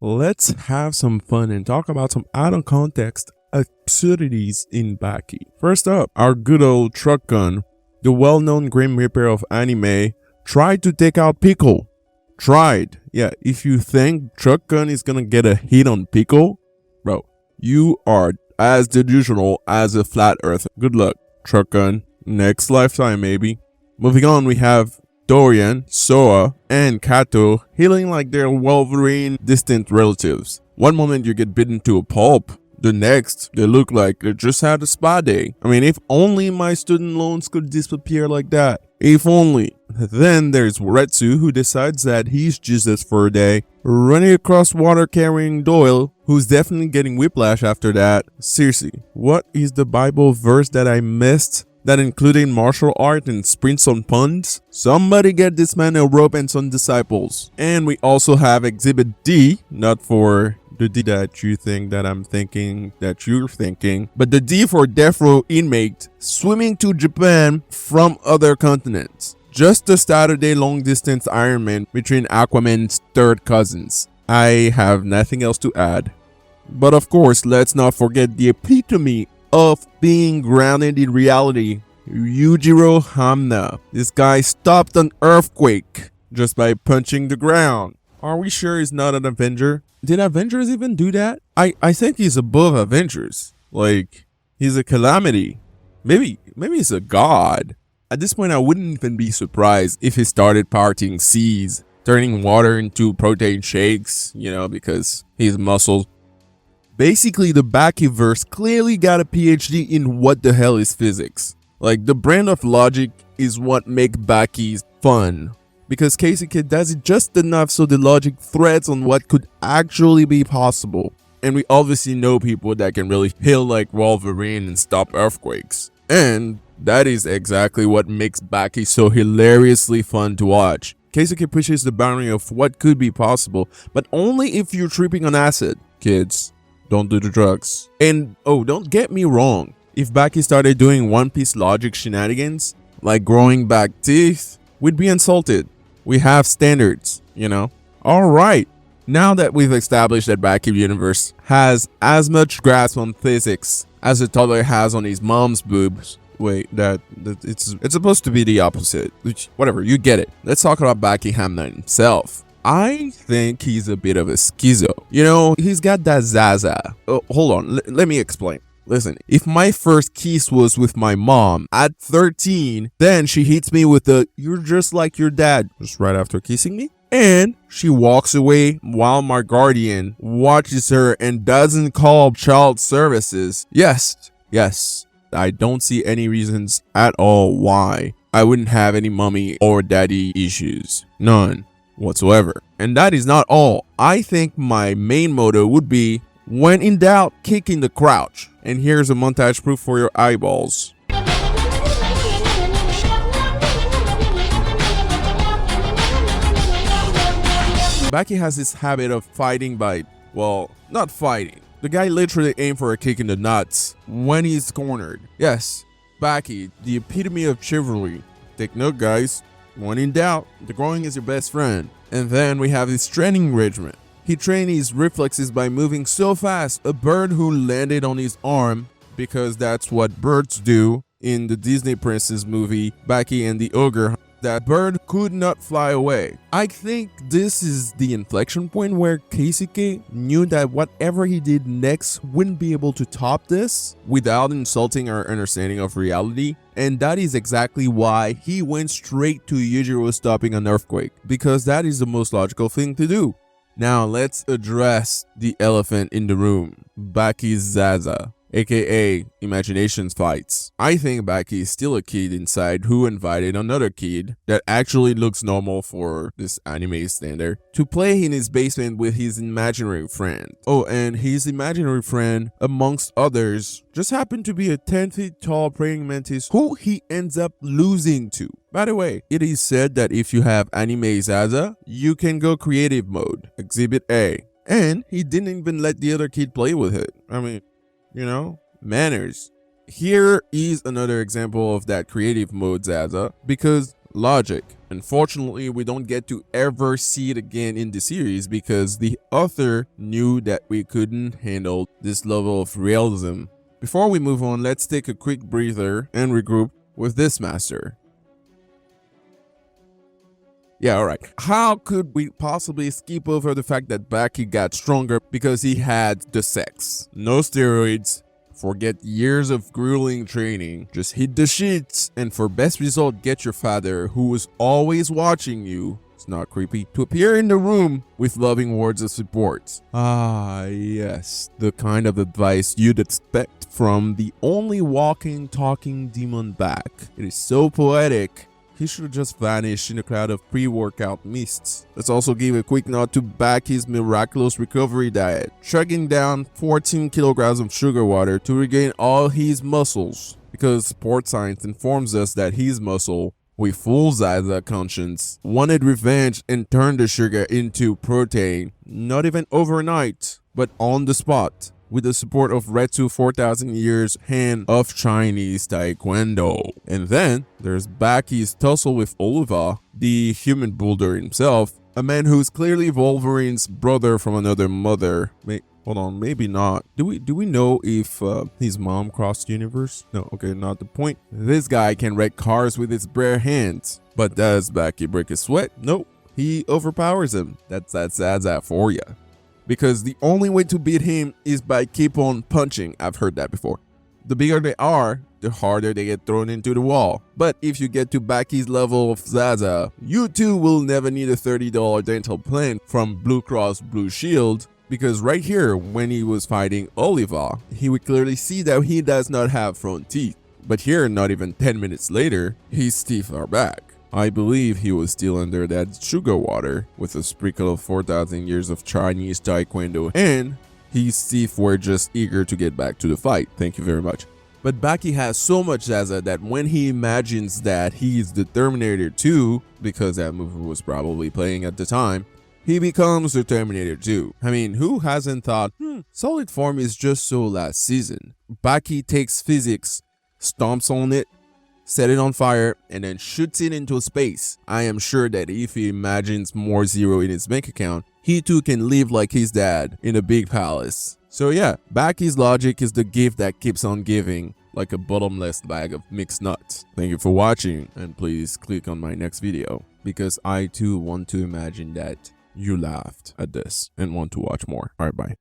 let's have some fun and talk about some out of context absurdities in Baki. First up, our good old truck gun, the well-known Grim Reaper of anime, tried to take out Pickle. Tried. Yeah, if you think truck gun is gonna get a hit on Pickle, bro, you are as delusional as a flat earther. Good luck, truck gun. Next lifetime, maybe. Moving on, we have Dorian, Soa, and Kato healing like they're Wolverine distant relatives. One moment you get bitten to a pulp, the next they look like they just had a spa day. I mean, if only my student loans could disappear like that. If only. Then there's Retsu, who decides that he's Jesus for a day, running across water carrying Doyle, who's definitely getting whiplash after that. Seriously, what is the Bible verse that I missed that included martial art and sprints on puns? Somebody get this man a rope and some disciples. And we also have Exhibit D, not for the D that you think that I'm thinking that you're thinking, but the D for death row inmate swimming to Japan from other continents. Just a Saturday long distance Ironman between Aquaman's third cousins. I have nothing else to add. But of course, let's not forget the epitome of being grounded in reality, Yujiro Hamna. This guy stopped an earthquake just by punching the ground. Are we sure he's not an Avenger? Did Avengers even do that? I think he's above Avengers. Like, he's a calamity. Maybe he's a god. At this point, I wouldn't even be surprised if he started parting seas, turning water into protein shakes, because he's muscle. Basically, the Bakiverse clearly got a PhD in what the hell is physics. Like, the brand of logic is what makes Baki fun, because Keisuke does it just enough so the logic threads on what could actually be possible. And we obviously know people that can really heal like Wolverine and stop earthquakes. And that is exactly what makes Baki so hilariously fun to watch. Keisuke pushes the boundary of what could be possible, but only if you're tripping on acid. Kids, don't do the drugs. And oh, don't get me wrong, if Baki started doing One Piece logic shenanigans, like growing back teeth, we'd be insulted. We have standards, Alright, now that we've established that Baki Universe has as much grasp on physics as a toddler has on his mom's boobs. Wait, it's supposed to be the opposite. Which, whatever, you get it. Let's talk about Baki Hamna himself. I think he's a bit of a schizo. He's got that ZAZA. Oh, hold on, let me explain. Listen, if my first kiss was with my mom at 13, then she hits me with the "you're just like your dad" just right after kissing me, and she walks away while my guardian watches her and doesn't call child services. Yes, I don't see any reasons at all why I wouldn't have any mommy or daddy issues. None whatsoever. And that is not all. I think my main motto would be, when in doubt, kick in the crouch. And here's a montage proof for your eyeballs. Baki has this habit of fighting by, well, not fighting. The guy literally aimed for a kick in the nuts when he's cornered. Yes, Baki, the epitome of chivalry. Take note, guys. When in doubt, the groin is your best friend. And then we have his training regimen. He trained his reflexes by moving so fast, a bird who landed on his arm, because that's what birds do in the Disney Princess movie, Baki and the Ogre, that bird could not fly away. I think this is the inflection point where Keisuke knew that whatever he did next wouldn't be able to top this without insulting our understanding of reality. And that is exactly why he went straight to Yujiro stopping an earthquake, because that is the most logical thing to do. Now let's address the elephant in the room, Baki's ZAZA, aka imaginations fights. I think Baki is still a kid inside who invited another kid that actually looks normal for this anime standard to play in his basement with his imaginary friend. Oh, and his imaginary friend, amongst others, just happened to be a 10 feet tall praying mantis who he ends up losing to. By the way, it is said that if you have anime ZAZA, you can go creative mode, Exhibit A. And he didn't even let the other kid play with it. I mean, manners. Here is another example of that creative mode ZAZA, because logic. Unfortunately, we don't get to ever see it again in the series because the author knew that we couldn't handle this level of realism. Before we move on, let's take a quick breather and regroup with this master. Yeah, alright. How could we possibly skip over the fact that Baki got stronger because he had the sex? No steroids. Forget years of grueling training. Just hit the sheets. And for best result, get your father, who is always watching you, it's not creepy, to appear in the room with loving words of support. Ah, yes. The kind of advice you'd expect from the only walking, talking demon back. It is so poetic. He should have just vanished in a cloud of pre-workout mists. Let's also give a quick nod to Baki's miraculous recovery diet, chugging down 14 kilograms of sugar water to regain all his muscles. Because sports science informs us that his muscle, with full ZAZA conscience, wanted revenge and turned the sugar into protein, not even overnight, but on the spot, with the support of Retsu 4,000 years hand of Chinese Taekwondo. And then there's Baki's tussle with Oliva, the human boulder himself, a man who's clearly Wolverine's brother from another mother. Hold on, maybe not. Do we know if his mom crossed universe? No, okay, not the point. This guy can wreck cars with his bare hands. But does Baki break a sweat? Nope. He overpowers him. That's that ZAZA for ya. Because the only way to beat him is by keep on punching. I've heard that before. The bigger they are, the harder they get thrown into the wall. But if you get to Baki's level of ZAZA, you too will never need a $30 dental plan from Blue Cross Blue Shield. Because right here, when he was fighting Oliva, he would clearly see that he does not have front teeth. But here, not even 10 minutes later, his teeth are back. I believe he was still under that sugar water with a sprinkle of 4,000 years of Chinese Taekwondo, and his teeth were just eager to get back to the fight. Thank you very much. But Baki has so much ZAZA that when he imagines that he's the Terminator 2, because that movie was probably playing at the time, he becomes the Terminator 2. I mean, who hasn't thought, solid form is just so last season? Baki takes physics, stomps on it, set it on fire, and then shoots it into space. I am sure that if he imagines more zero in his bank account, he too can live like his dad in a big palace. So yeah, Baki's logic is the gift that keeps on giving, like a bottomless bag of mixed nuts. Thank you for watching, and please click on my next video, because I too want to imagine that you laughed at this and want to watch more. Alright, bye.